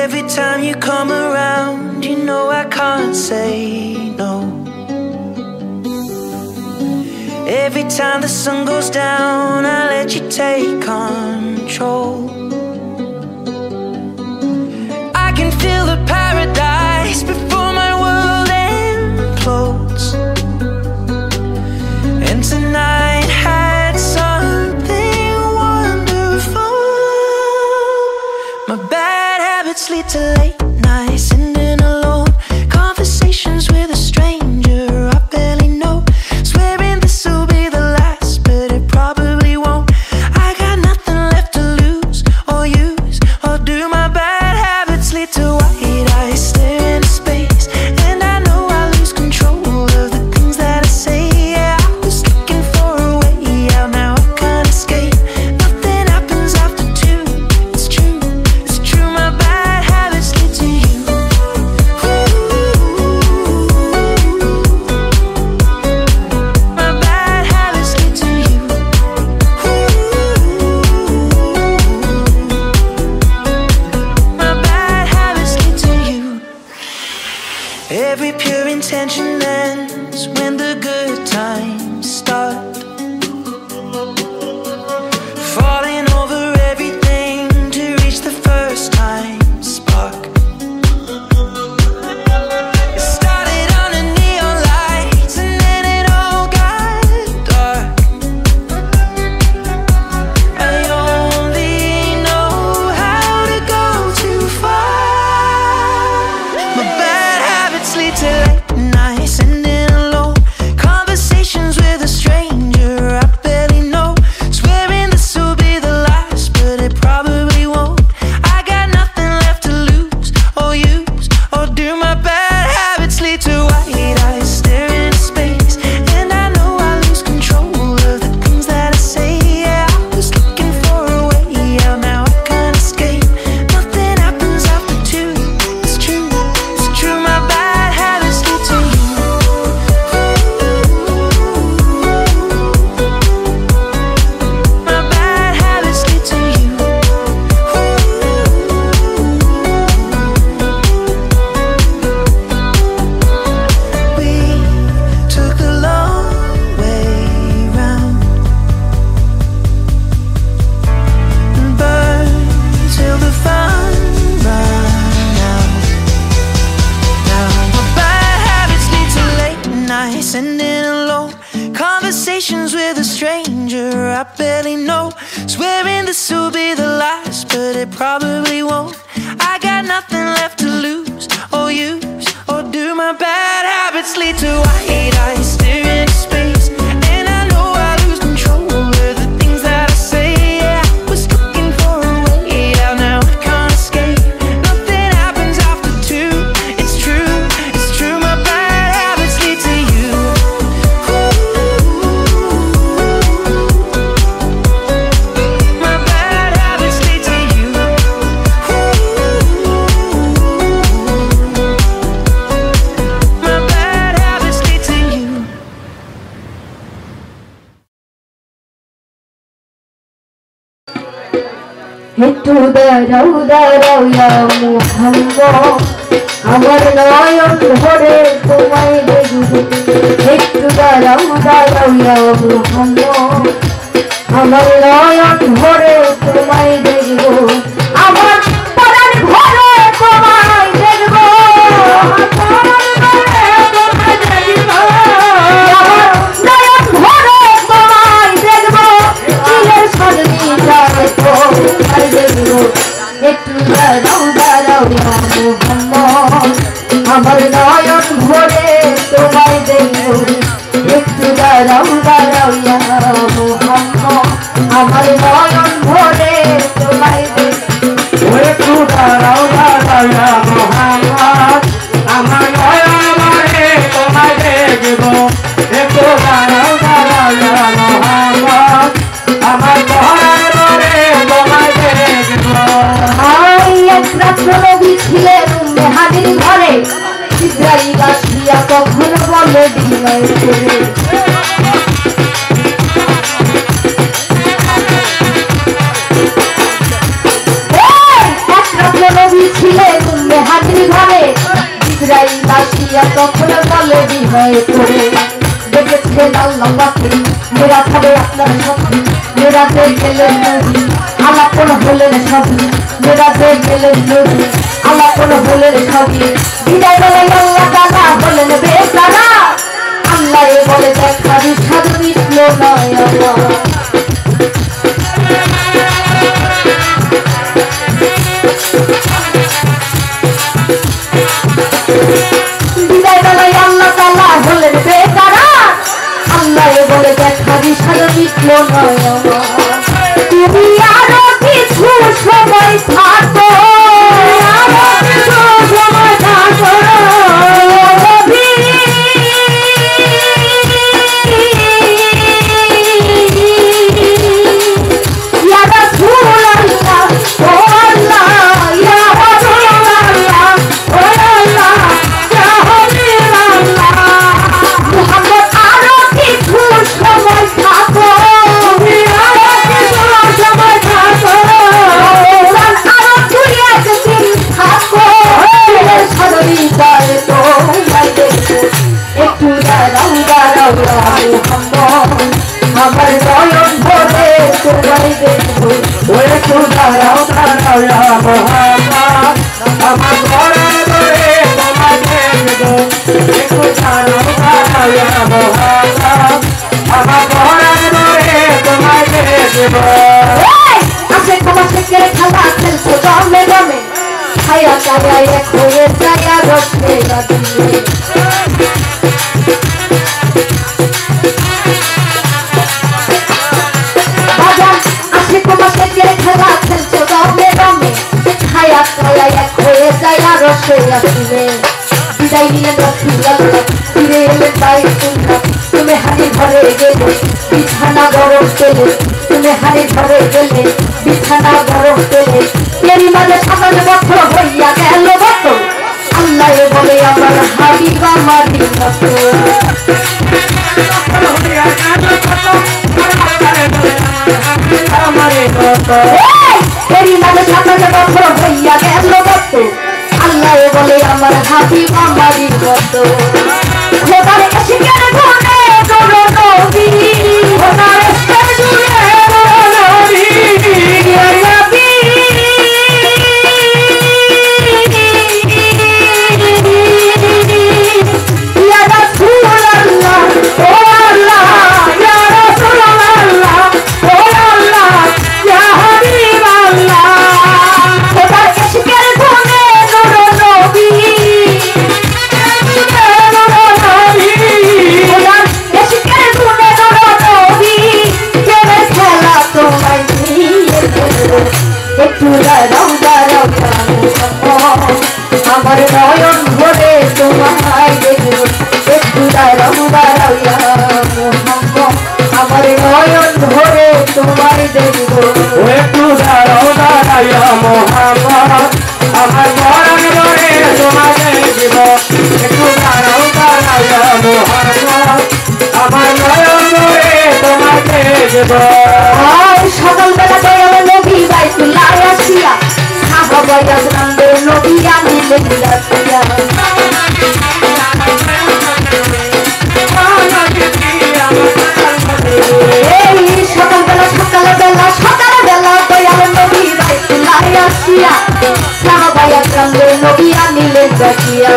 Every time you come around, you know I can't say no. Every time the sun goes down, I let you take control. I can feel the paradise before my world implodes. And tonight had something wonderful. My bad habits lead to late nights, ending alone. Conversations with a stranger I barely know. Swearing this will be the last, but it probably won't. I got nothing left to lose or use or do. My bad habits lead to white eyes stare into space, and I know I lose control of the things that I say. Yeah, I was looking for a way out, now I can't escape. Nothing happens after two. It's true, it's true. My bad habits lead to you. My bad habits lead to you. My bad habits lead to you. Every pure intention ends when the good times start. Falling over everything to reach the first time spark. It started on the neon lights and then it all got dark. I only know how to go too far. My bad habits lead to late nights, ending alone. Conversations with a stranger I barely know. Swearing this will be the last, but it probably won't. I got nothing left to lose or use or do. My bad habits lead to white eyes stare into space, and I know I lose control of the things that I say. Yeah, I was looking for a way out, now I can't escape. Nothing happens after two. It's true, it's true. My bad habits lead to you. My bad habits lead to you. We took the long way round and burned till the fun ran out. Now my bad habits lead to late nights, ending alone. Conversations with a stranger I barely know. Swearing this will be the last, but it probably won't. I got nothing left to lose or use or do. My bad habits lead to white eyes stare into space, and I know I lose control of the things that I say. Yeah, I was looking for a way out, now I can't escape. Nothing happens after two. It's true, it's true. My bad habits lead to you. My bad habits lead to you. My bad habits lead to you. একটু দাঁড়াও দাঁড়াও ইয়া মুহাম্মদ, আমার নয়ন ধরে তোমায় দেখব। একটু দাঁড়াও দাঁড়াও ইয়া মুহাম্মদ, আমার নয়ন ধরে তোমায় দেখব। আমার পরাণ ভরে তোমায় দেখব। আমার নয়ন ভরে তোমায় দেখব। দিলের সজনী যায় তোমায় দেখব। একটু দাঁড়াও দাঁড়াও ইয়া মুহাম্মদ, আমার নয়ন ভরে তোমায় দেখব। একটু দাঁড়াও দাঁড়াও ইয়া মুহাম্মদ, আমার নয়ন ভরে তোমায় দেখব। একটু দাঁড়াও দাঁড়াও ইয়া মুহাম্মদ, আমার নয়ন ভরে তোমায় দেখব। একটু দাঁড়াও দাঁড়াও ইয়া মুহাম্মদ, আমার নয়ন ভরে তোমায় দেখব। একরাত্র নবী ছিলেন মেহাদির ঘরে, জিবরাইল আসিয়া কখন বলে বিনয় করে। একরাত্র নবী ছিলেন আপনার সখী মেরাজে গেলেন নদী আলাপন হলেন সখী মেরাজে গেলেন নদী আলাপন হলেন সখী বিদায় বলে আল্লাহ তাআলা বলেন বেচারা আল্লাহ বলে দেখা বিষাদ মিটলো না আমার বিদায় বেলায় আল্লাহ তাআলা বলেন বেচারা আল্লাহ বলে দেখা বিষাদ মিটলো না আমার তুমি আরো কিছু সময় থাকো আরো কিছু সময় থাকো আমার নয়ন ভরে তোমায় দেখবো ওরে সুধারাও দাঁড়াও মোহাম্মদ আমার ঘরে ঘরে তোমায় দেখবো একটু দাঁড়াও মোহাম্মদ আমার ঘরে ঘরে তোমায় দেখবো আসে তোমার থেকে খেলা খেলছো দমে দমে ছায়া ছায়া এক হয়ে ছায়া রসে লাগিয়ে খেলা খেলছো দমে দমে ছায়া ছায়া এক হয়ে ছায়া রসে লাগিয়ে বিদায় নিয়ে রসুল্লাহ ফিরে এলে তাই শুনলাম তুমি হানি ঘরে গেলে বিছানা গরম পেলে তুমি হানি ঘরে গেলে বিছানা গরম পেলে এরই মাঝে 57 বছর হইয়া গেল বত আল্লাহ বলে আমার হাবিব আমার এরই মাঝে 57 বছর হইয়া গেল বত আল্লাহ বলে আমার হাবিব আমার বত খোদার শিকার ঘটে করো নবী খোদার শিকার জুড়ে করো নবী ইয়া নবী ইয়া রাসূলুল্লাহ ও আল্লাহ ইয়া রাসূলুল্লাহ ও আল্লাহ ইয়া হাবিবাল্লাহ খোদার শিকার ঘটে করো নবী আমার নয়ন ভরে তোমায় দেখবো একটু দাঁড়াও আমার নয়ন ভরে তোমায় দেখবো একটু দাঁড়াও মোহাম্মদ আমার নয়ন ভরে তোমায় দেখবো একটু দাঁড়াও মোহাম্মদ আমার নয়ন ভরে তোমায় দেখবো সকালবেলা দয়াল নবী বাইতুল্লাহ আসিয়া সাহাবা ইয়াজরানদের নবী আনিলেন রাখিয়া এই সকালবেলা দয়াল নবী বাইতুল্লাহ আসিয়া সাহাবা ইয়াজরানদের নবী আনিলেন রাখিয়া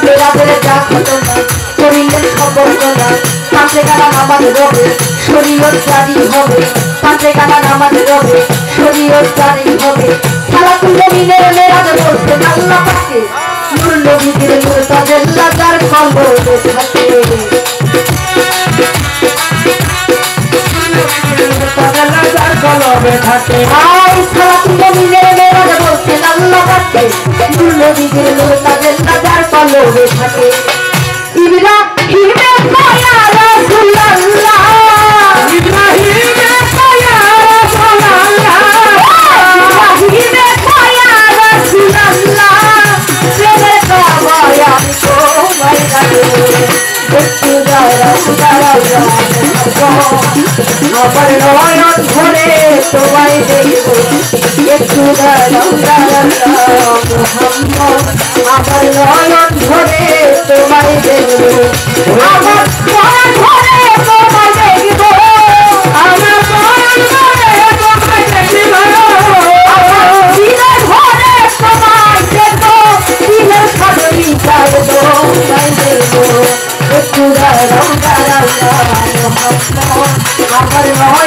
মেরাজের যা ঘটনা করিলেন খবর করা পাঁচে গানা নামাজ রবে শরীয়ত জারি হবে পাঁচে গানা নামাজ রবে শরীয়ত জারি হবে সালাতুল মুমিনের মেরাজ বলতে আল্লাহ পাকে নূর নবীর নূর তাজাল্লা যার খবর থাকে তাজাল্লা যার কলবে থাকে আই সালাতুল মুমিনের মেরাজ বলতে আল্লাহ পাকে নূর নবীর নূর তাজাল্লা যার কলবে থাকে ইব্রাহিমে পায়া রাসূলুল্লাহ ইব্রাহিমে পায়া রাসূলুল্লাহ ইব্রাহিমে পায়া রাসূলুল্লাহ প্রেমে পাওয়া তোমায় ডাকে একটু দাঁড়াও আমার নয়ন ভরে তোমায় দেখবো একটু দাঁড়াও মোহাম্মদ আমার নয়ন ভরে তোমায় দেখবো আমার নয়ন ভরে তোমায় দেখবো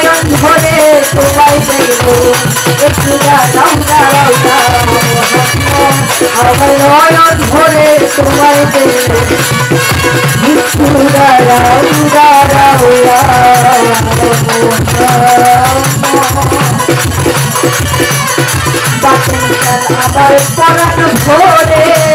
নয়ন ধরে তোমায় দেখবো একটু দাঁড়াও দাঁড়াও দাঁড়াও আমার নয়ন ধরে তোমায় দেখবো একটু দাঁড়াও দাঁড়াও বাঁচন আবার পরাণ ভরে